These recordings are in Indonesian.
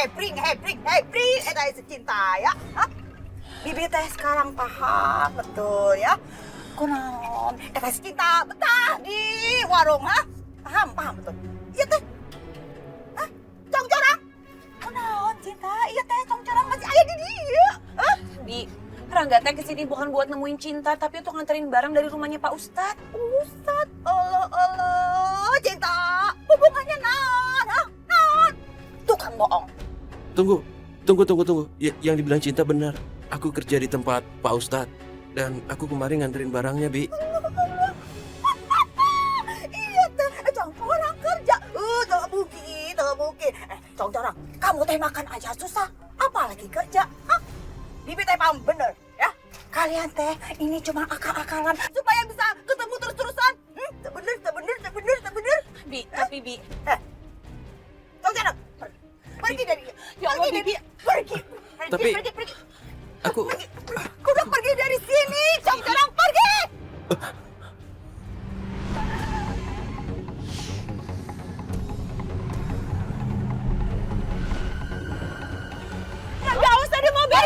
hebring, eta cinta ya. Hah? Bibi teh sekarang paham betul ya. Kunaon eta cinta betah di warung ha? Paham betul. Iya teh. Hah? Congcorang. Kunaon cinta? Iya teh congcorang masih aya di dieu. Hah? Bi, Rangga teh kesini bukan buat nemuin cinta, tapi untuk nganterin barang dari rumahnya Pak Ustadz. Ustad, Allah, cinta. Hubungannya naon, ha? Naon? Tukang bohong. Tunggu. Yang dibilang Cinta benar. Aku kerja di tempat Pak Ustadz. Dan aku kemarin nganterin barangnya, Bi. Iya teh, congcorang kerja. Tak mungkin. Congcorang, kamu teh makan aja susah. Apalagi kerja, hah? Bibi teh paham bener, ya. Kalian teh ini cuma akal-akalan supaya bisa ketemu terus-terusan. Tak bener. Bi, tapi Bi. Congcorang, pergi dari dia. Ya Allah, Bibi. Pergi. Tapi- Aku... Kudu pergi dari sini, Congcorang, pergi. Nggak usah di mobil.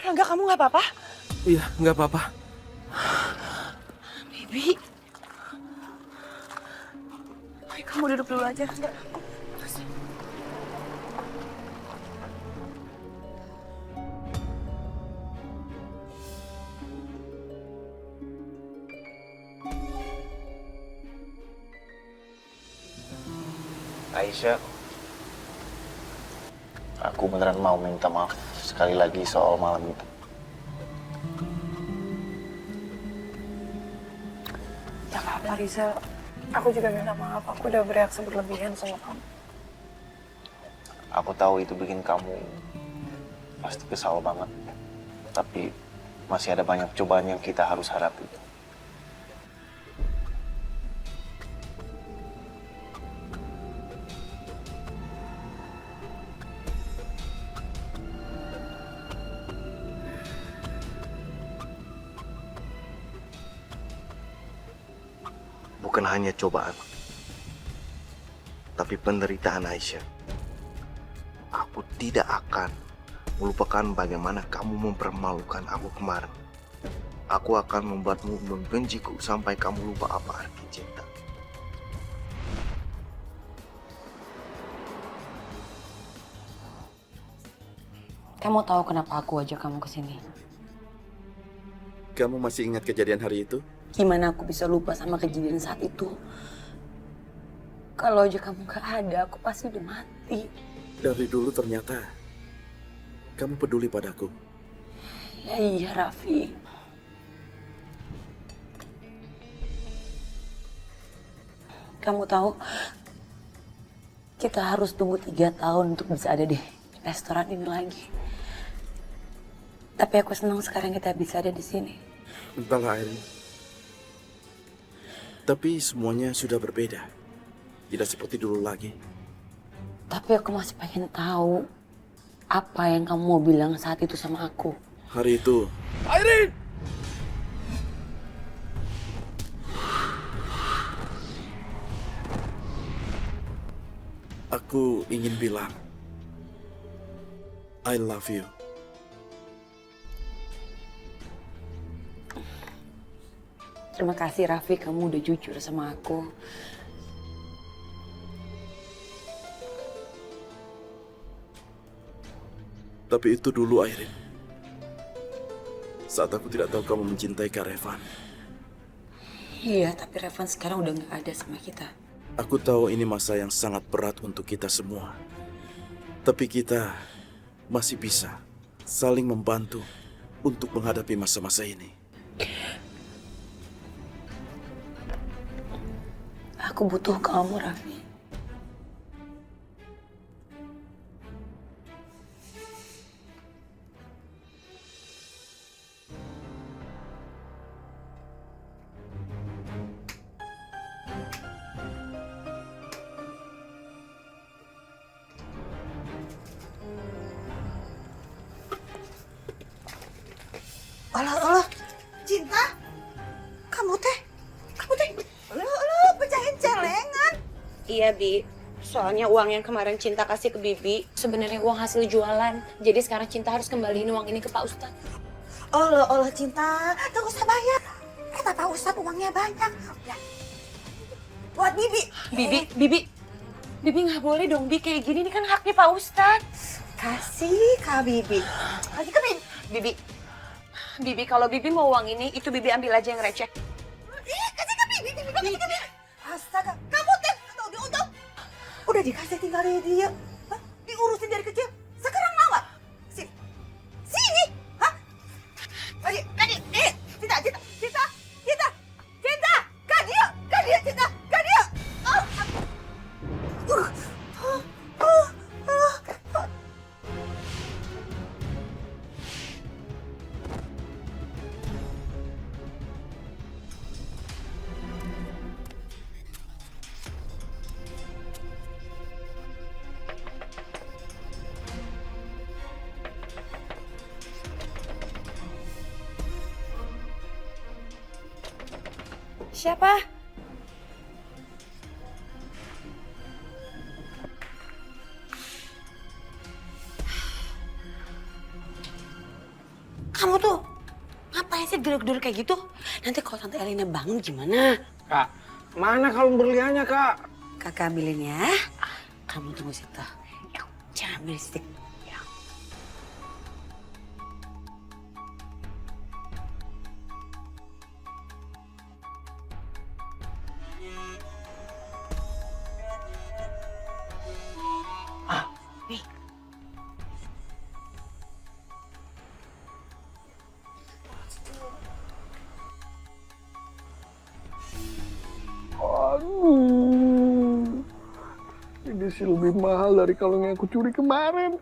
Rangga, kamu nggak apa-apa? Iya, nggak apa-apa. Bibi. Ayo, kamu duduk dulu aja, Rangga. Aisyah, aku beneran mau minta maaf sekali lagi soal malam itu. Gak apa-apa, Rizal. Aku juga minta maaf. Aku udah bereaksi berlebihan sama kamu. Aku tahu itu bikin kamu pasti kesal banget. Tapi masih ada banyak cobaan yang kita harus hadapi. Bukan hanya cobaan, tapi penderitaan Aisyah. Aku tidak akan melupakan bagaimana kamu mempermalukan aku kemarin. Aku akan membuatmu membenciku sampai kamu lupa apa arti cinta. Kamu tahu kenapa aku ajak kamu ke sini? Kamu masih ingat kejadian hari itu? Gimana aku bisa lupa sama kejadian saat itu? Kalau aja kamu gak ada, aku pasti udah mati. Dari dulu ternyata kamu peduli padaku. Ya iya, Raffi. Kamu tahu, kita harus tunggu 3 tahun untuk bisa ada di restoran ini lagi. Tapi aku senang sekarang kita bisa ada di sini. Entahlah, Airin. Tapi semuanya sudah berbeda. Tidak seperti dulu lagi. Tapi aku masih pengen tahu apa yang kamu mau bilang saat itu sama aku. Hari itu... Airin! Aku ingin bilang, I love you. Terima kasih Raffi, kamu udah jujur sama aku. Tapi itu dulu, Airin. Saat aku tidak tahu kamu mencintai Kak Revan. Iya, tapi Revan sekarang udah gak ada sama kita. Aku tahu ini masa yang sangat berat untuk kita semua. Tapi kita masih bisa saling membantu untuk menghadapi masa-masa ini. Aku butuh kamu, Raffi. Allah, Cinta? Iya, Bi. Soalnya uang yang kemarin Cinta kasih ke Bibi sebenarnya uang hasil jualan. Jadi sekarang Cinta harus kembaliin uang ini ke Pak Ustadz. Allah Cinta, gak usah bayar. Kata Pak Ustadz uangnya banyak. Ya. Buat Bibi. Bibi nggak boleh dong, Bi. Kayak gini, ini kan haknya Pak Ustadz. Kasih Kak Bibi. Kasih ke Bibi. Bibi, kalau Bibi mau uang ini, itu Bibi ambil aja yang receh. Kasih ke Bibi. Astaga, kamu teh atau diuntung? Udah dikasih tinggalin dia. Hah? Diurusin dari kecil. Sekarang mau nggak? Sini. Hah? Tadi. Cinta. Kak dia, Cinta. Siapa? Kamu tuh ngapain sih duduk-duduk kayak gitu? Nanti kalau Tante Elina bangun gimana? Kak, mana kalung berliannya, Kak? Kakak ambilin ya. Kamu tunggu situ. Jangan berisik. Aduh, ini sih lebih mahal dari kalung yang aku curi kemarin.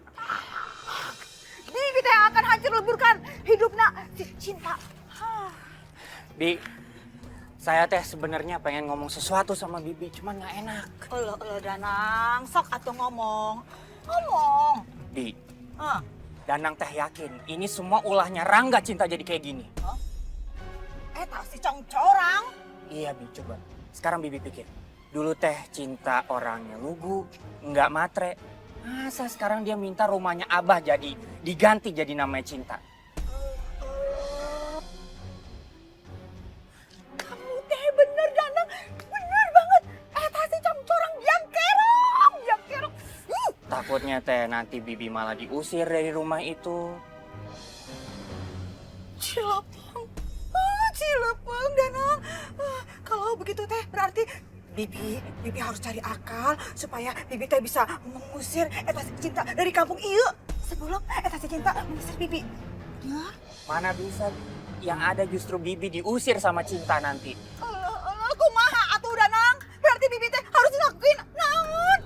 Bibi teh akan hancur leburkan hidupnya si Cinta. Bi, saya teh sebenarnya pengen ngomong sesuatu sama Bibi, cuman nggak enak. Elo Danang, sok atuh ngomong. Bi, Hah? Danang teh yakin ini semua ulahnya Rangga Cinta jadi kayak gini. Tak si corang. Iya Bi, coba. Sekarang Bibi pikir, dulu teh Cinta orangnya lugu, nggak matre. Masa sekarang dia minta rumahnya Abah jadi diganti jadi namanya Cinta. Kamu teh bener Danang, bener banget. Tak si corang yang kerong. Takutnya teh nanti Bibi malah diusir dari rumah itu. Cilepeng Danang. Kalau begitu teh berarti Bibi harus cari akal supaya Bibi teh bisa mengusir eta si Cinta dari kampung ieu sebelum eta si Cinta mengusir Bibi. Ya. Mana bisa, Bi? Yang ada justru Bibi diusir sama Cinta nanti. Kumaha atuh Danang? Berarti Bibi teh harus ngelakuin naon?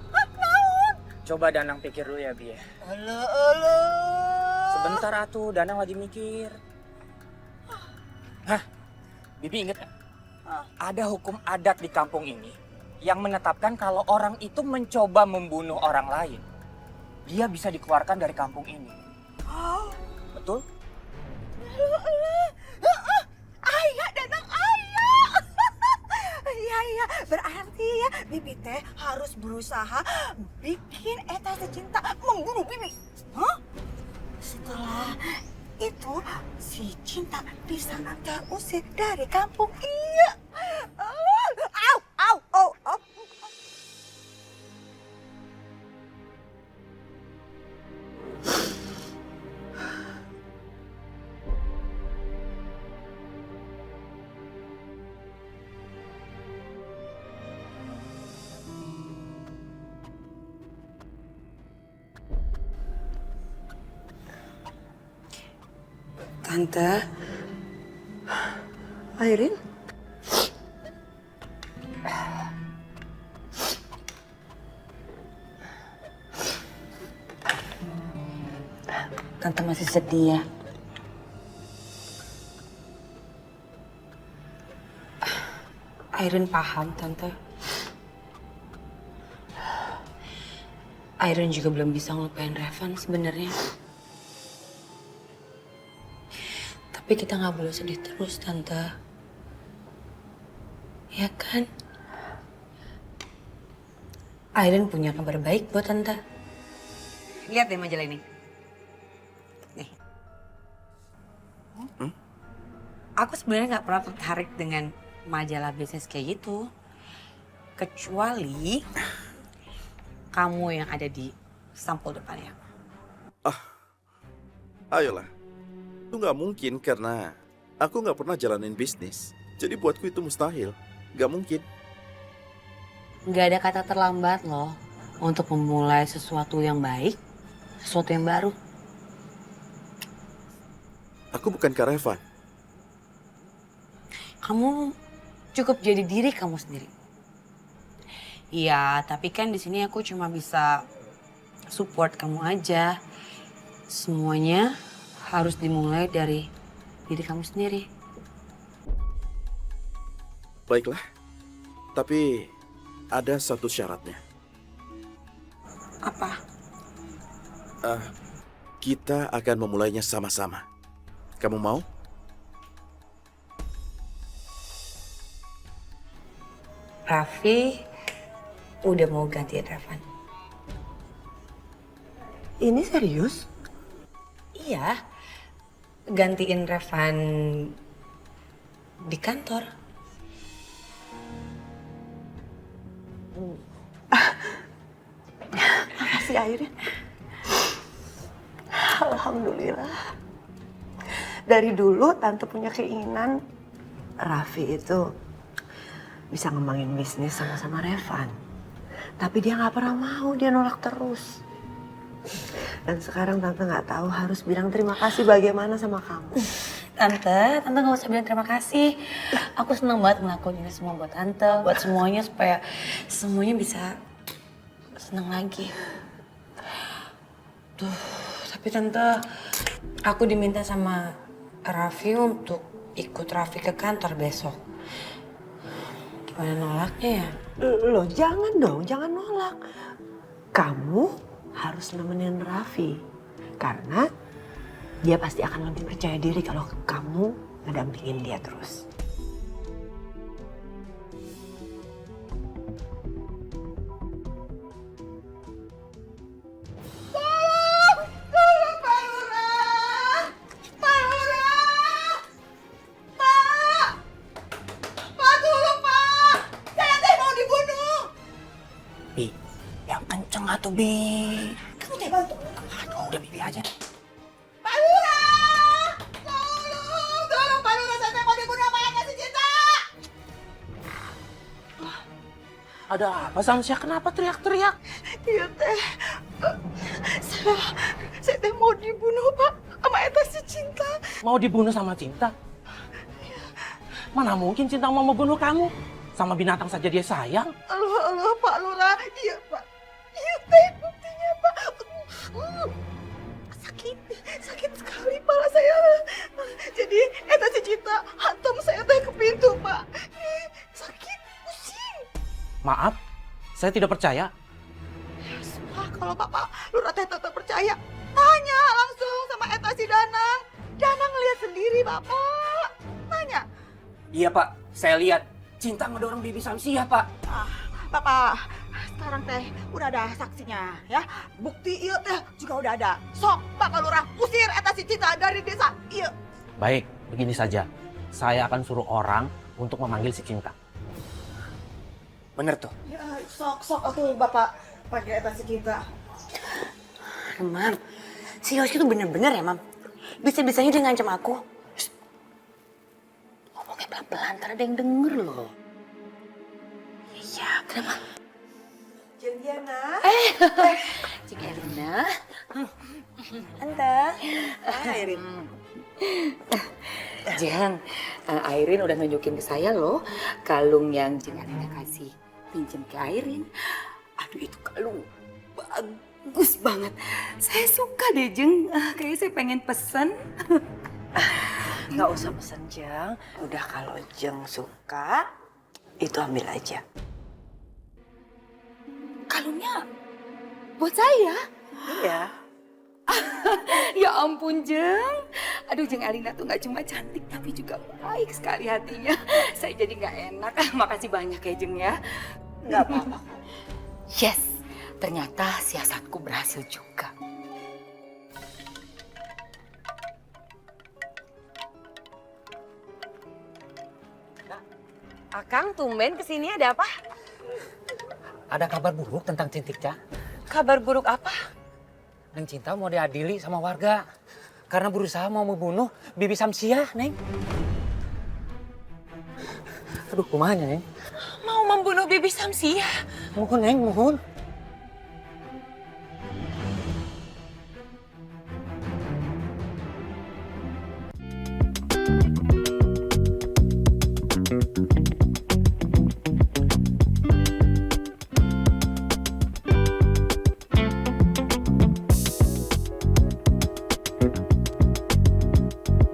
Coba Danang pikir dulu ya, Bi. Elo. Sebentar atuh, Danang lagi mikir. Hah, Bibi inget gak? Ada hukum adat di kampung ini yang menetapkan kalau orang itu mencoba membunuh orang lain, dia bisa dikeluarkan dari kampung ini. Betul? Ayah Danang, ayah. Iya. Berarti ya Bibi teh harus berusaha bikin eta si Cinta membunuh Bibi. Hah? Setelah itu si Cinta bisa terusir dari kampung iya. Au. Tante. Airin? Tante masih sedih ya? Airin paham, Tante. Airin juga belum bisa ngelupain Revan sebenarnya. Tapi kita nggak boleh sedih terus, Tante. Ya kan? Airin punya kabar baik buat Tante. Lihat deh majalah ini. Nih. Aku sebenarnya nggak pernah tertarik dengan majalah bisnis kayak gitu. Kecuali kamu yang ada di sampul depannya. Ayolah. Itu nggak mungkin karena aku nggak pernah jalanin bisnis. Jadi buatku itu mustahil. Nggak mungkin. Nggak ada kata terlambat loh untuk memulai sesuatu yang baik, sesuatu yang baru. Aku bukan Kak Revan. Kamu cukup jadi diri kamu sendiri. Iya, tapi kan di sini aku cuma bisa support kamu aja. Semuanya harus dimulai dari diri kamu sendiri. Baiklah. Tapi ada satu syaratnya. Apa? Kita akan memulainya sama-sama. Kamu mau? Raffi udah mau gantiin Revan. Ini serius? Iya, gantiin Revan di kantor. Makasih Airin. Alhamdulillah. Dari dulu Tante punya keinginan Raffi itu bisa ngembangin bisnis sama-sama Revan. Tapi dia nggak pernah mau, dia nolak terus. Dan sekarang Tante nggak tahu harus bilang terima kasih bagaimana sama kamu. Tante gak usah bilang terima kasih. Aku senang banget ngelakuin ini semua buat Tante, buat semuanya supaya semuanya bisa senang lagi. Tuh, tapi Tante, aku diminta sama Raffi untuk ikut Raffi ke kantor besok. Gimana nolaknya ya? Loh jangan dong, jangan nolak. Kamu harus nemenin Raffi. Karena dia pasti akan lebih percaya diri kalau kamu ngedampingin dia terus. Bi, yang kenceng atuh Bi. Kamu teh bantu. Aduh, udah Bibi aja. Pak Lurah! Tolong Pak Lurah, saya mau dibunuh sama Eka si Cinta! Ada apa Samsia? Kenapa teriak-teriak? Iya teh, saya teh mau dibunuh Pak sama Eta si Cinta. Mau dibunuh sama Cinta? Mana mungkin Cinta mau membunuh kamu? Sama binatang saja dia sayang. Aduh Pak Lurah, iya Pak. Iya teh buktinya Pak. Sakit sekali kepala saya. Jadi Eta si Cinta hantam saya teh ke pintu Pak. Sakit, pusing. Maaf, saya tidak percaya. Wah, kalau Bapak Lurah teh tetap percaya, tanya langsung sama Eta si Danang. Danang ngeliat sendiri Bapak. Tanya. Iya Pak, saya lihat Cinta ngedorong Bibi Samsia Pak. Bapak, sekarang teh udah ada saksinya ya. Bukti iya teh juga udah ada. Sok Bapak Lurah usir Eta si Cinta dari desa. Iya. Baik, begini saja. Saya akan suruh orang untuk memanggil si Cinta. Bener tuh. Ya, sok aku Bapak pakai Eta si Cinta. Mam, si Yoski tuh bener-bener ya, Mam. Bisa-bisanya dia ngancam aku. Shh. Ngomongnya pelan-pelan, ntar ada yang denger loh. Iya, kenapa? Jeng Diana. Cik Erina. Tante. Airin. Jeng, Airin udah nunjukin ke saya loh kalung yang Jeng Erina kasih pinjam ke Airin. Aduh itu kalung bagus banget. Saya suka deh Jeng, kayaknya saya pengen pesen. Nggak usah pesen Jeng. Udah kalau Jeng suka, itu ambil aja. Kalungnya buat saya? Iya. Ya ampun Jeng. Aduh Jeng Erina tuh gak cuma cantik tapi juga baik sekali hatinya. Saya jadi gak enak. Makasih banyak ya Jeng ya. Nggak apa-apa. Yes, ternyata siasatku berhasil juga. Akang, tumben kesini ada apa? Ada kabar buruk tentang Cintika. Kabar buruk apa? Neng Cinta mau diadili sama warga karena berusaha mau membunuh Bibi Samsiah, Neng. Aduh, kumanya, Neng. Mau membunuh Bibi Samsiah? Mohon, Neng, mohon.